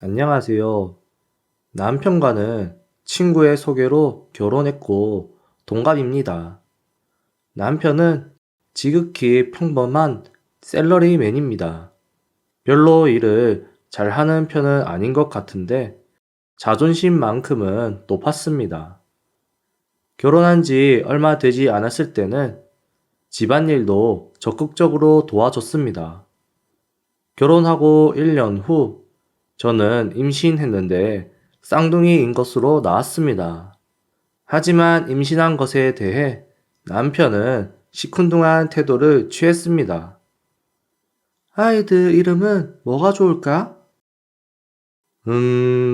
안녕하세요. 남편과는 친구의 소개로 결혼했고 동갑입니다. 남편은 지극히 평범한 샐러리맨입니다. 별로 일을 잘하는 편은 아닌 것 같은데 자존심만큼은 높았습니다. 결혼한 지 얼마 되지 않았을 때는 집안일도 적극적으로 도와줬습니다. 결혼하고 1년 후 저는 임신했는데 쌍둥이인 것으로 나왔습니다. 하지만 임신한 것에 대해 남편은 시큰둥한 태도를 취했습니다. 아이들 이름은 뭐가 좋을까?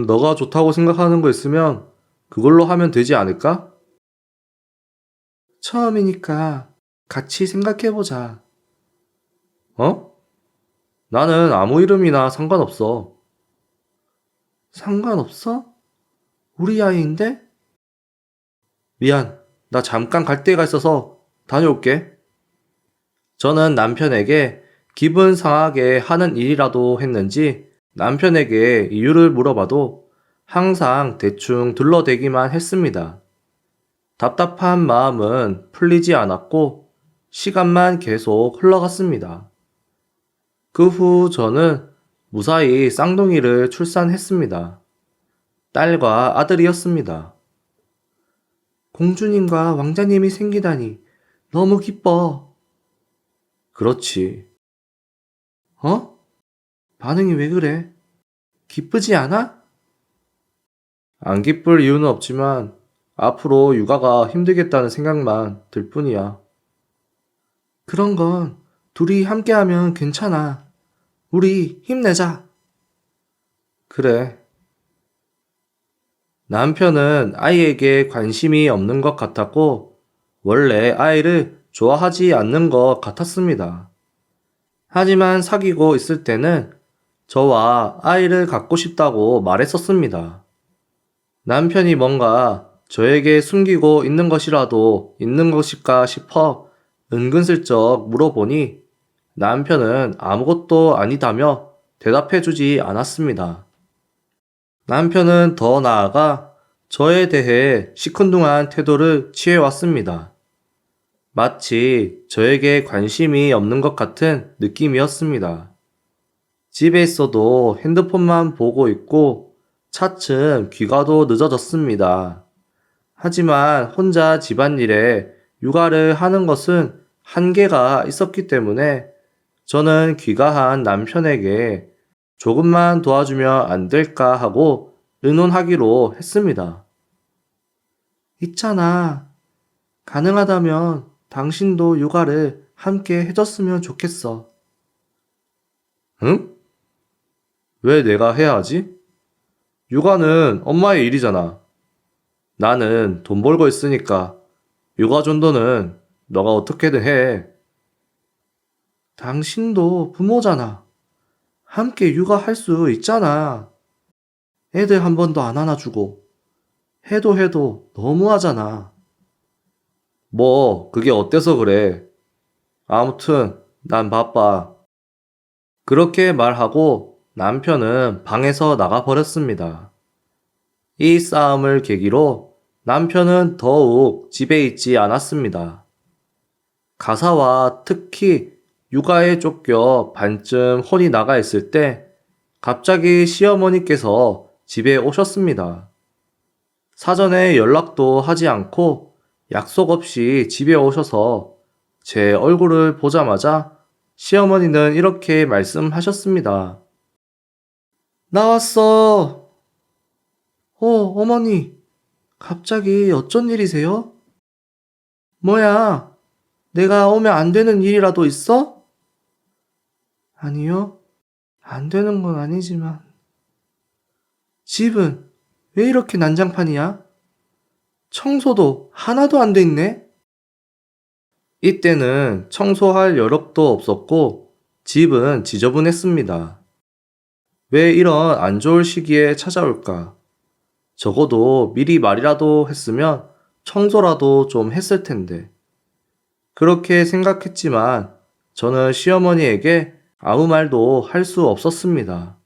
너가 좋다고 생각하는 거 있으면 그걸로 하면 되지 않을까? 처음이니까 같이 생각해보자. 어? 나는 아무 이름이나 상관없어. 상관없어? 우리 아이인데? 미안, 나 잠깐 갈 데가 있어서 다녀올게. 저는 남편에게 기분 상하게 하는 일이라도 했는지 남편에게 이유를 물어봐도 항상 대충 둘러대기만 했습니다. 답답한 마음은 풀리지 않았고 시간만 계속 흘러갔습니다. 그 후 저는 무사히 쌍둥이를 출산했습니다. 딸과 아들이었습니다. 공주님과 왕자님이 생기다니 너무 기뻐. 그렇지. 어? 반응이 왜 그래? 기쁘지 않아? 안 기쁠 이유는 없지만 앞으로 육아가 힘들겠다는 생각만 들 뿐이야. 그런 건 둘이 함께하면 괜찮아. 우리 힘내자. 그래. 남편은 아이에게 관심이 없는 것 같았고 원래 아이를 좋아하지 않는 것 같았습니다. 하지만 사귀고 있을 때는 저와 아이를 갖고 싶다고 말했었습니다. 남편이 뭔가 저에게 숨기고 있는 것이라도 있는 것일까 싶어 은근슬쩍 물어보니 남편은 아무것도 아니다며 대답해주지 않았습니다. 남편은 더 나아가 저에 대해 시큰둥한 태도를 취해왔습니다. 마치 저에게 관심이 없는 것 같은 느낌이었습니다. 집에 있어도 핸드폰만 보고 있고 차츰 귀가도 늦어졌습니다. 하지만 혼자 집안일에 육아를 하는 것은 한계가 있었기 때문에 저는 귀가한 남편에게 조금만 도와주면 안 될까 하고 의논하기로 했습니다. 있잖아. 가능하다면 당신도 육아를 함께 해줬으면 좋겠어. 응? 왜 내가 해야 하지? 육아는 엄마의 일이잖아. 나는 돈 벌고 있으니까 육아 정도는 너가 어떻게든 해. 당신도 부모잖아. 함께 육아할 수 있잖아. 애들 한 번도 안 안아주고 해도 너무하잖아. 뭐 그게 어때서 그래. 아무튼 난 바빠. 그렇게 말하고 남편은 방에서 나가버렸습니다. 이 싸움을 계기로 남편은 더욱 집에 있지 않았습니다. 가사와 특히 육아에 쫓겨 반쯤 혼이 나가 있을 때 갑자기 시어머니께서 집에 오셨습니다. 사전에 연락도 하지 않고 약속 없이 집에 오셔서 제 얼굴을 보자마자 시어머니는 이렇게 말씀하셨습니다. 나왔어. 어머니, 갑자기 어쩐 일이세요? 뭐야, 내가 오면 안 되는 일이라도 있어? 아니요, 안 되는 건 아니지만. 집은 왜 이렇게 난장판이야? 청소도 하나도 안 돼 있네? 이때는 청소할 여력도 없었고 집은 지저분했습니다. 왜 이런 안 좋을 시기에 찾아올까? 적어도 미리 말이라도 했으면 청소라도 좀 했을 텐데. 그렇게 생각했지만 저는 시어머니에게 아무 말도 할 수 없었습니다.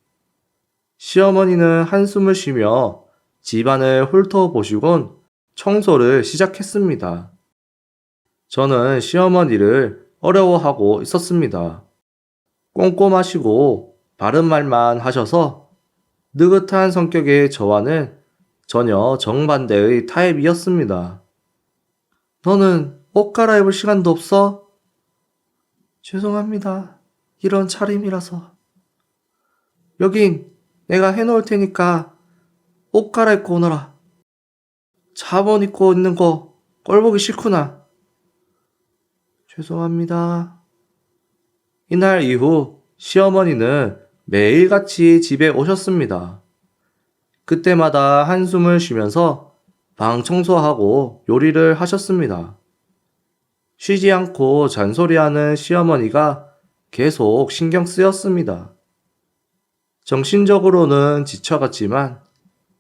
시어머니는 한숨을 쉬며 집안을 훑어보시곤 청소를 시작했습니다. 저는 시어머니를 어려워하고 있었습니다. 꼼꼼하시고 바른 말만 하셔서 느긋한 성격의 저와는 전혀 정반대의 타입이었습니다. 너는 옷 갈아입을 시간도 없어? 죄송합니다. 이런 차림이라서. 여긴 내가 해놓을 테니까 옷 갈아입고 오너라. 잠옷 입고 있는 거 꼴보기 싫구나. 죄송합니다. 이날 이후 시어머니는 매일같이 집에 오셨습니다. 그때마다 한숨을 쉬면서 방 청소하고 요리를 하셨습니다. 쉬지 않고 잔소리하는 시어머니가 계속 신경 쓰였습니다. 정신적으로는 지쳐갔지만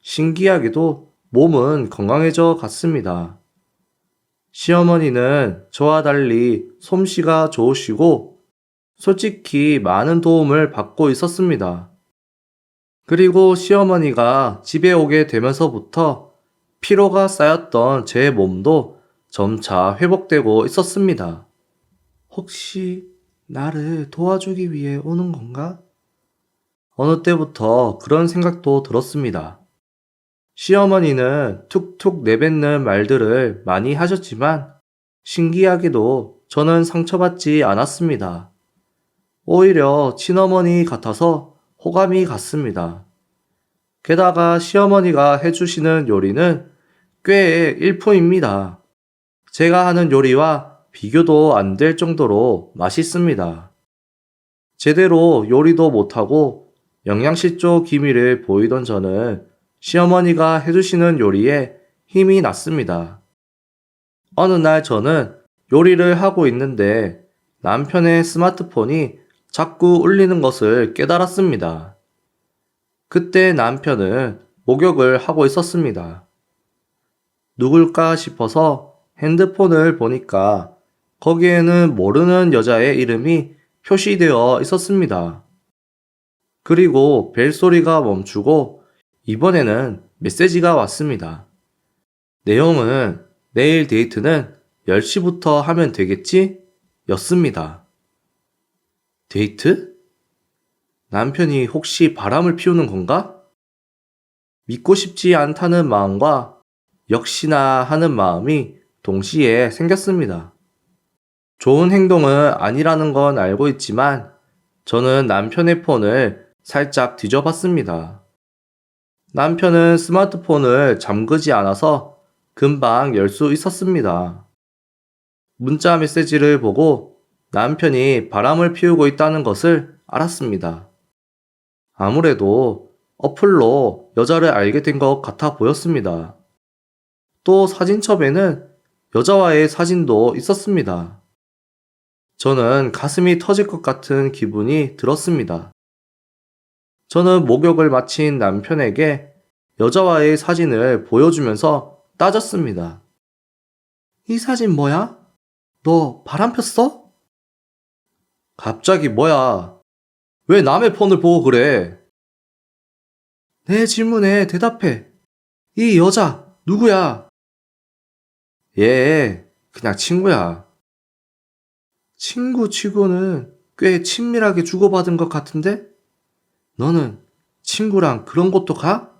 신기하게도 몸은 건강해져 갔습니다. 시어머니는 저와 달리 솜씨가 좋으시고 솔직히 많은 도움을 받고 있었습니다. 그리고 시어머니가 집에 오게 되면서부터 피로가 쌓였던 제 몸도 점차 회복되고 있었습니다. 혹시 나를 도와주기 위해 오는 건가? 어느 때부터 그런 생각도 들었습니다. 시어머니는 툭툭 내뱉는 말들을 많이 하셨지만 신기하게도 저는 상처받지 않았습니다. 오히려 친어머니 같아서 호감이 갔습니다. 게다가 시어머니가 해주시는 요리는 꽤 일품입니다. 제가 하는 요리와 비교도 안 될 정도로 맛있습니다. 제대로 요리도 못하고 영양실조 기미를 보이던 저는 시어머니가 해주시는 요리에 힘이 났습니다. 어느 날 저는 요리를 하고 있는데 남편의 스마트폰이 자꾸 울리는 것을 깨달았습니다. 그때 남편은 목욕을 하고 있었습니다. 누굴까 싶어서 핸드폰을 보니까 거기에는 모르는 여자의 이름이 표시되어 있었습니다. 그리고 벨소리가 멈추고 이번에는 메시지가 왔습니다. 내용은 내일 데이트는 10시부터 하면 되겠지? 였습니다. 데이트? 남편이 혹시 바람을 피우는 건가? 믿고 싶지 않다는 마음과 역시나 하는 마음이 동시에 생겼습니다. 좋은 행동은 아니라는 건 알고 있지만 저는 남편의 폰을 살짝 뒤져봤습니다. 남편은 스마트폰을 잠그지 않아서 금방 열 수 있었습니다. 문자 메시지를 보고 남편이 바람을 피우고 있다는 것을 알았습니다. 아무래도 어플로 여자를 알게 된 것 같아 보였습니다. 또 사진첩에는 여자와의 사진도 있었습니다. 저는 가슴이 터질 것 같은 기분이 들었습니다. 저는 목욕을 마친 남편에게 여자와의 사진을 보여주면서 따졌습니다. 이 사진 뭐야? 너 바람 폈어? 갑자기 뭐야? 왜 남의 폰을 보고 그래? 내 질문에 대답해. 이 여자 누구야? 얘 그냥 친구야. 친구 치고는 꽤 친밀하게 주고받은 것 같은데? 너는 친구랑 그런 곳도 가?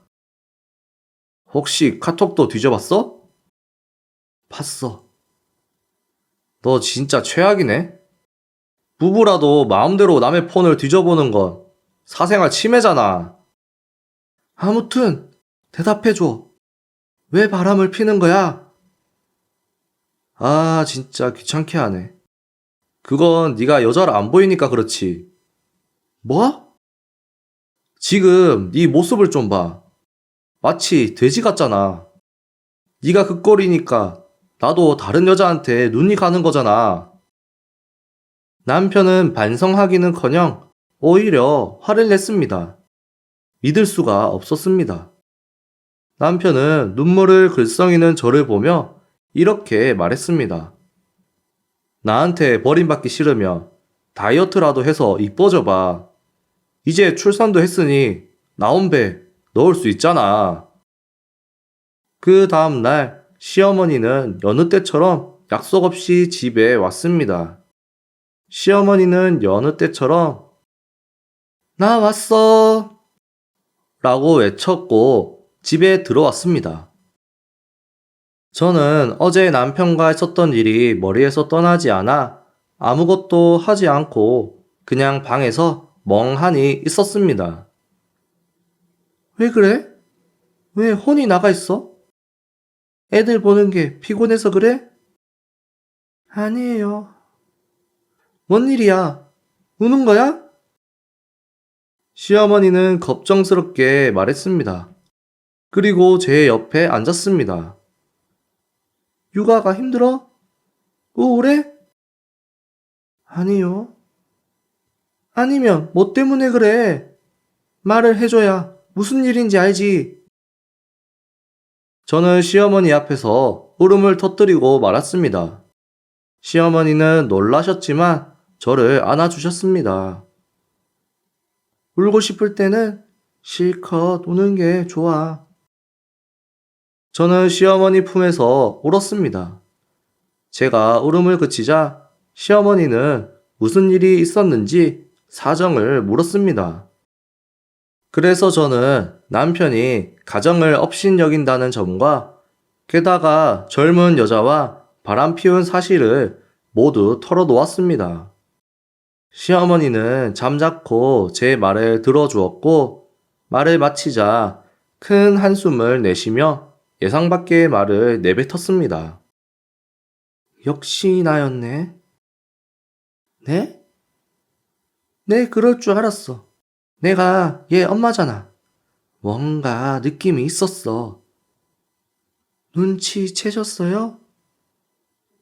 혹시 카톡도 뒤져봤어? 봤어. 너 진짜 최악이네. 부부라도 마음대로 남의 폰을 뒤져보는 건 사생활 침해잖아. 아무튼 대답해줘. 왜 바람을 피는 거야? 아, 진짜 귀찮게 하네. 그건 네가 여자를 안 보이니까 그렇지. 뭐? 지금 네 모습을 좀 봐. 마치 돼지 같잖아. 네가 그 꼴이니까 나도 다른 여자한테 눈이 가는 거잖아. 남편은 반성하기는커녕 오히려 화를 냈습니다. 믿을 수가 없었습니다. 남편은 눈물을 글썽이는 저를 보며 이렇게 말했습니다. 나한테 버림받기 싫으면 다이어트라도 해서 이뻐져 봐. 이제 출산도 했으니 나온 배 넣을 수 있잖아. 그 다음날 시어머니는 여느 때처럼 약속 없이 집에 왔습니다. 시어머니는 여느 때처럼 나 왔어 라고 외쳤고 집에 들어왔습니다. 저는 어제 남편과 했었던 일이 머리에서 떠나지 않아 아무것도 하지 않고 그냥 방에서 멍하니 있었습니다. 왜 그래? 왜 혼이 나가 있어? 애들 보는 게 피곤해서 그래? 아니에요. 뭔 일이야? 우는 거야? 시어머니는 걱정스럽게 말했습니다. 그리고 제 옆에 앉았습니다. 육아가 힘들어? 우울해? 아니요. 아니면 뭐 때문에 그래? 말을 해줘야 무슨 일인지 알지. 저는 시어머니 앞에서 울음을 터뜨리고 말았습니다. 시어머니는 놀라셨지만 저를 안아주셨습니다. 울고 싶을 때는 실컷 우는 게 좋아. 저는 시어머니 품에서 울었습니다. 제가 울음을 그치자 시어머니는 무슨 일이 있었는지 사정을 물었습니다. 그래서 저는 남편이 가정을 업신여긴다는 점과 게다가 젊은 여자와 바람 피운 사실을 모두 털어놓았습니다. 시어머니는 잠자코 제 말을 들어주었고 말을 마치자 큰 한숨을 내쉬며 예상 밖의 말을 내뱉었습니다. 역시 나였네. 네? 네, 그럴 줄 알았어. 내가 얘 엄마잖아. 뭔가 느낌이 있었어. 눈치채셨어요?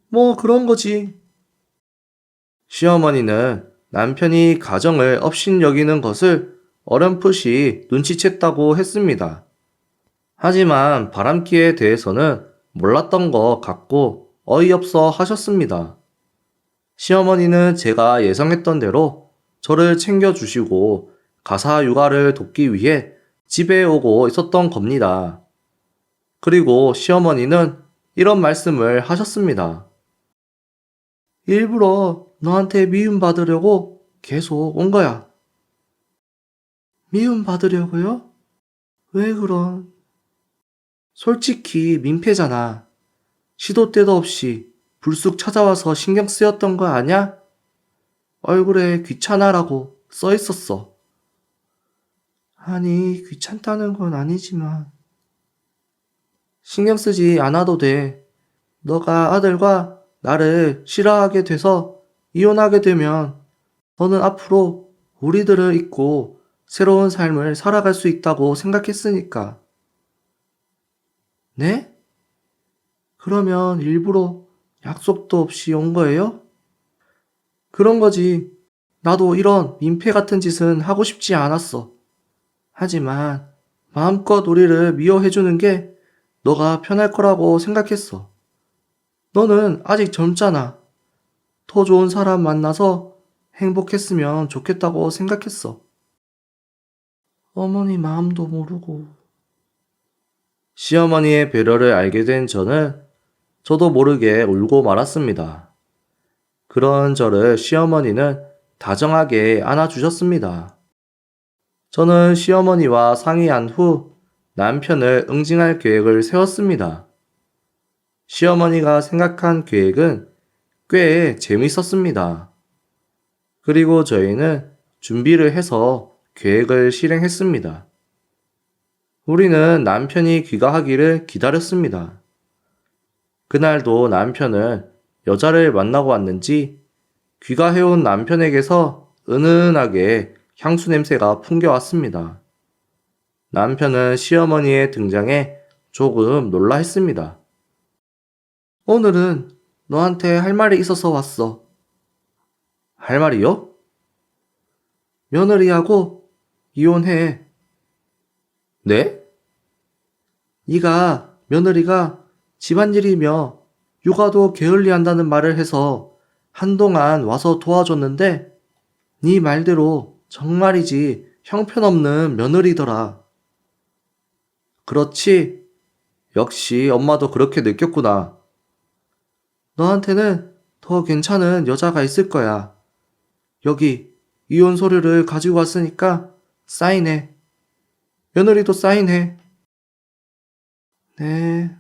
뭐 그런 거지. 시어머니는 남편이 가정을 업신여기는 것을 어렴풋이 눈치챘다고 했습니다. 하지만 바람기에 대해서는 몰랐던 것 같고 어이없어 하셨습니다. 시어머니는 제가 예상했던 대로 저를 챙겨주시고 가사 육아를 돕기 위해 집에 오고 있었던 겁니다. 그리고 시어머니는 이런 말씀을 하셨습니다. 일부러 너한테 미움받으려고 계속 온 거야. 미움받으려고요? 왜 그런? 솔직히 민폐잖아. 시도 때도 없이 불쑥 찾아와서 신경 쓰였던 거 아냐? 얼굴에 귀찮아라고 써 있었어. 아니, 귀찮다는 건 아니지만. 신경 쓰지 않아도 돼. 너가 아들과 나를 싫어하게 돼서 이혼하게 되면 너는 앞으로 우리들을 잊고 새로운 삶을 살아갈 수 있다고 생각했으니까. 네? 그러면 일부러 약속도 없이 온 거예요? 그런 거지. 나도 이런 민폐 같은 짓은 하고 싶지 않았어. 하지만 마음껏 우리를 미워해주는 게 너가 편할 거라고 생각했어. 너는 아직 젊잖아. 더 좋은 사람 만나서 행복했으면 좋겠다고 생각했어. 어머니 마음도 모르고. 시어머니의 배려를 알게 된 저도 모르게 울고 말았습니다. 그런 저를 시어머니는 다정하게 안아주셨습니다. 저는 시어머니와 상의한 후 남편을 응징할 계획을 세웠습니다. 시어머니가 생각한 계획은 꽤 재밌었습니다. 그리고 저희는 준비를 해서 계획을 실행했습니다. 우리는 남편이 귀가하기를 기다렸습니다. 그날도 남편은 여자를 만나고 왔는지 귀가해온 남편에게서 은은하게 향수 냄새가 풍겨왔습니다. 남편은 시어머니의 등장에 조금 놀라했습니다. 오늘은 너한테 할 말이 있어서 왔어. 할 말이요? 며느리하고 이혼해. 네? 네가 며느리가 집안일이며 육아도 게을리한다는 말을 해서 한동안 와서 도와줬는데 네 말대로 정말이지 형편없는 며느리더라. 그렇지? 역시 엄마도 그렇게 느꼈구나. 너한테는 더 괜찮은 여자가 있을 거야. 여기 이혼 서류를 가지고 왔으니까 사인해. 며느리도 사인해. 네.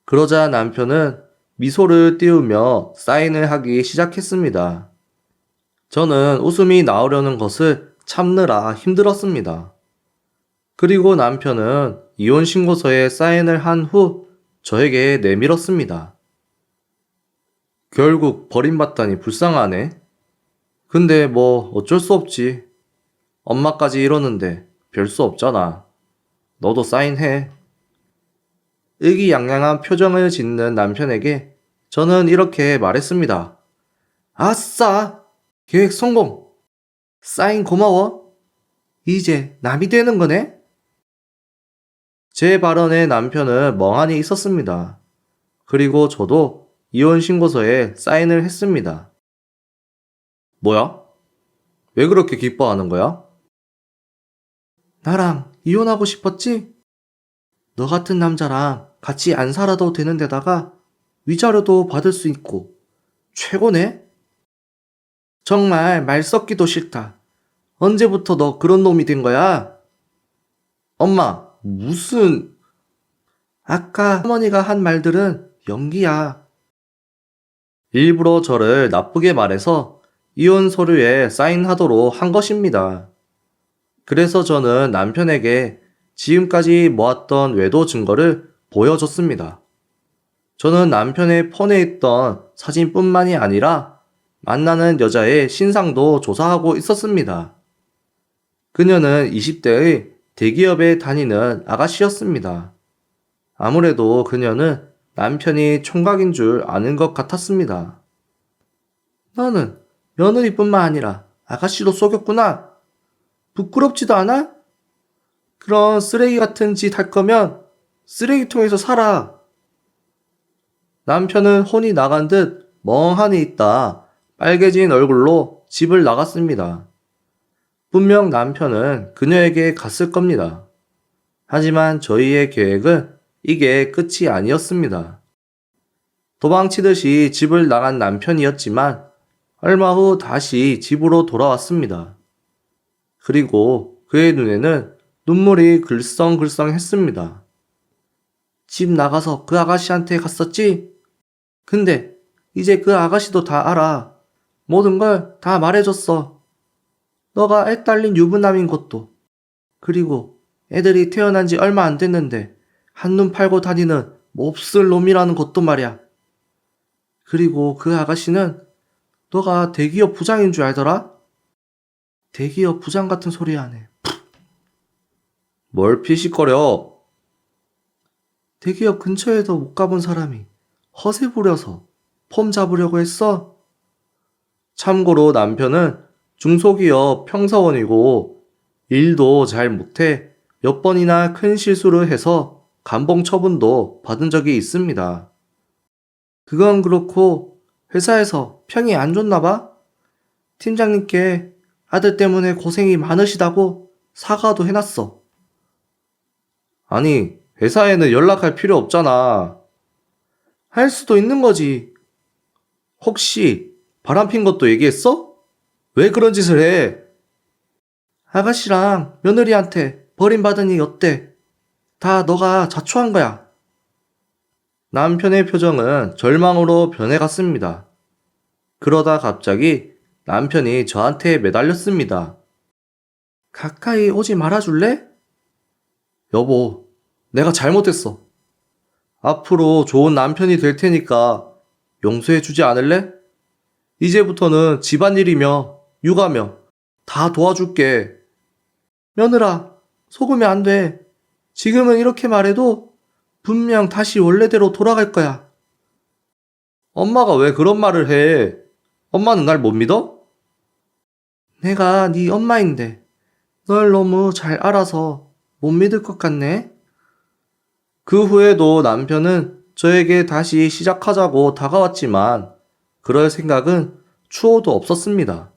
그러자 남편은 미소를 띄우며 사인을 하기 시작했습니다. 저는 웃음이 나오려는 것을 참느라 힘들었습니다. 그리고 남편은 이혼 신고서에 사인을 한 후 저에게 내밀었습니다. 결국 버림받다니 불쌍하네. 근데 뭐 어쩔 수 없지. 엄마까지 이러는데 별 수 없잖아. 너도 사인해. 의기양양한 표정을 짓는 남편에게 저는 이렇게 말했습니다. 아싸! 계획 성공! 사인 고마워. 이제 남이 되는 거네? 제 발언에 남편은 멍하니 있었습니다. 그리고 저도 이혼 신고서에 사인을 했습니다. 뭐야? 왜 그렇게 기뻐하는 거야? 나랑 이혼하고 싶었지? 너 같은 남자랑 같이 안 살아도 되는 데다가 위자료도 받을 수 있고 최고네? 정말 말 섞기도 싫다. 언제부터 너 그런 놈이 된 거야? 엄마, 무슨... 아까 어머니가 한 말들은 연기야. 일부러 저를 나쁘게 말해서 이혼 서류에 사인하도록 한 것입니다. 그래서 저는 남편에게 지금까지 모았던 외도 증거를 보여줬습니다. 저는 남편의 폰에 있던 사진뿐만이 아니라 만나는 여자의 신상도 조사하고 있었습니다. 그녀는 20대의 대기업에 다니는 아가씨였습니다. 아무래도 그녀는 남편이 총각인 줄 아는 것 같았습니다. 너는 며느리뿐만 아니라 아가씨도 속였구나. 부끄럽지도 않아? 그런 쓰레기 같은 짓 할 거면 쓰레기통에서 살아. 남편은 혼이 나간 듯 멍하니 있다 빨개진 얼굴로 집을 나갔습니다. 분명 남편은 그녀에게 갔을 겁니다. 하지만 저희의 계획은 이게 끝이 아니었습니다. 도망치듯이 집을 나간 남편이었지만 얼마 후 다시 집으로 돌아왔습니다. 그리고 그의 눈에는 눈물이 글썽글썽했습니다. 집 나가서 그 아가씨한테 갔었지? 근데 이제 그 아가씨도 다 알아. 모든 걸 다 말해줬어. 너가 애 딸린 유부남인 것도. 그리고 애들이 태어난 지 얼마 안 됐는데 한눈 팔고 다니는 몹쓸 놈이라는 것도 말이야. 그리고 그 아가씨는 너가 대기업 부장인 줄 알더라? 대기업 부장 같은 소리 하네. 뭘 피식거려? 대기업 근처에도 못 가본 사람이 허세 부려서 폼 잡으려고 했어? 참고로 남편은 중소기업 평사원이고 일도 잘 못해 몇 번이나 큰 실수를 해서 감봉 처분도 받은 적이 있습니다. 그건 그렇고 회사에서 평이 안 좋나 봐? 팀장님께 아들 때문에 고생이 많으시다고 사과도 해놨어. 아니, 회사에는 연락할 필요 없잖아. 할 수도 있는 거지. 혹시 바람핀 것도 얘기했어? 왜 그런 짓을 해? 아가씨랑 며느리한테 버림받으니 어때? 다 너가 자초한 거야. 남편의 표정은 절망으로 변해갔습니다. 그러다 갑자기 남편이 저한테 매달렸습니다. 가까이 오지 말아줄래? 여보, 내가 잘못했어. 앞으로 좋은 남편이 될 테니까 용서해주지 않을래? 이제부터는 집안일이며 육아며 다 도와줄게. 며느라, 속으면 안 돼. 지금은 이렇게 말해도 분명 다시 원래대로 돌아갈 거야. 엄마가 왜 그런 말을 해? 엄마는 날 못 믿어? 내가 네 엄마인데 널 너무 잘 알아서 못 믿을 것 같네. 그 후에도 남편은 저에게 다시 시작하자고 다가왔지만 그럴 생각은 추호도 없었습니다.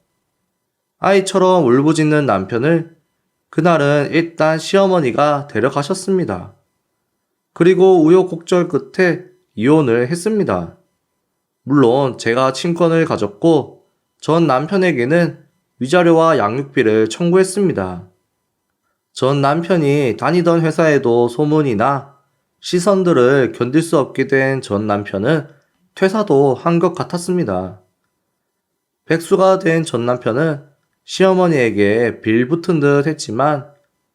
아이처럼 울부짖는 남편을 그날은 일단 시어머니가 데려가셨습니다. 그리고 우여곡절 끝에 이혼을 했습니다. 물론 제가 친권을 가졌고 전 남편에게는 위자료와 양육비를 청구했습니다. 전 남편이 다니던 회사에도 소문이 나 시선들을 견딜 수 없게 된 전 남편은 퇴사도 한 것 같았습니다. 백수가 된 전 남편은 시어머니에게 빌붙은 듯 했지만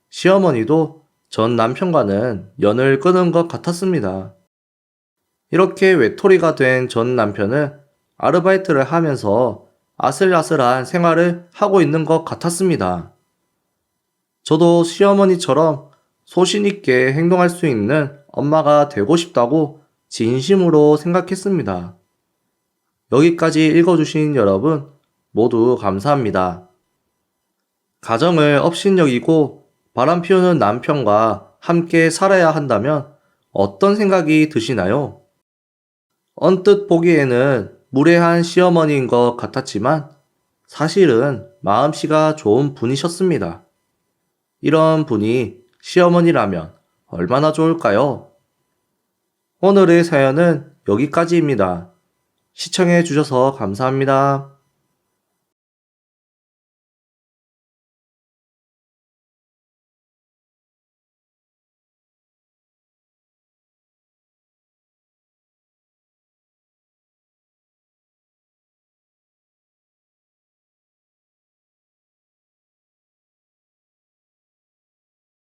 시어머니도 전 남편과는 연을 끊은 것 같았습니다. 이렇게 외톨이가 된 전 남편은 아르바이트를 하면서 아슬아슬한 생활을 하고 있는 것 같았습니다. 저도 시어머니처럼 소신 있게 행동할 수 있는 엄마가 되고 싶다고 진심으로 생각했습니다. 여기까지 읽어주신 여러분 모두 감사합니다. 가정을 업신여기고 바람 피우는 남편과 함께 살아야 한다면 어떤 생각이 드시나요? 언뜻 보기에는 무례한 시어머니인 것 같았지만 사실은 마음씨가 좋은 분이셨습니다. 이런 분이 시어머니라면 얼마나 좋을까요? 오늘의 사연은 여기까지입니다. 시청해 주셔서 감사합니다.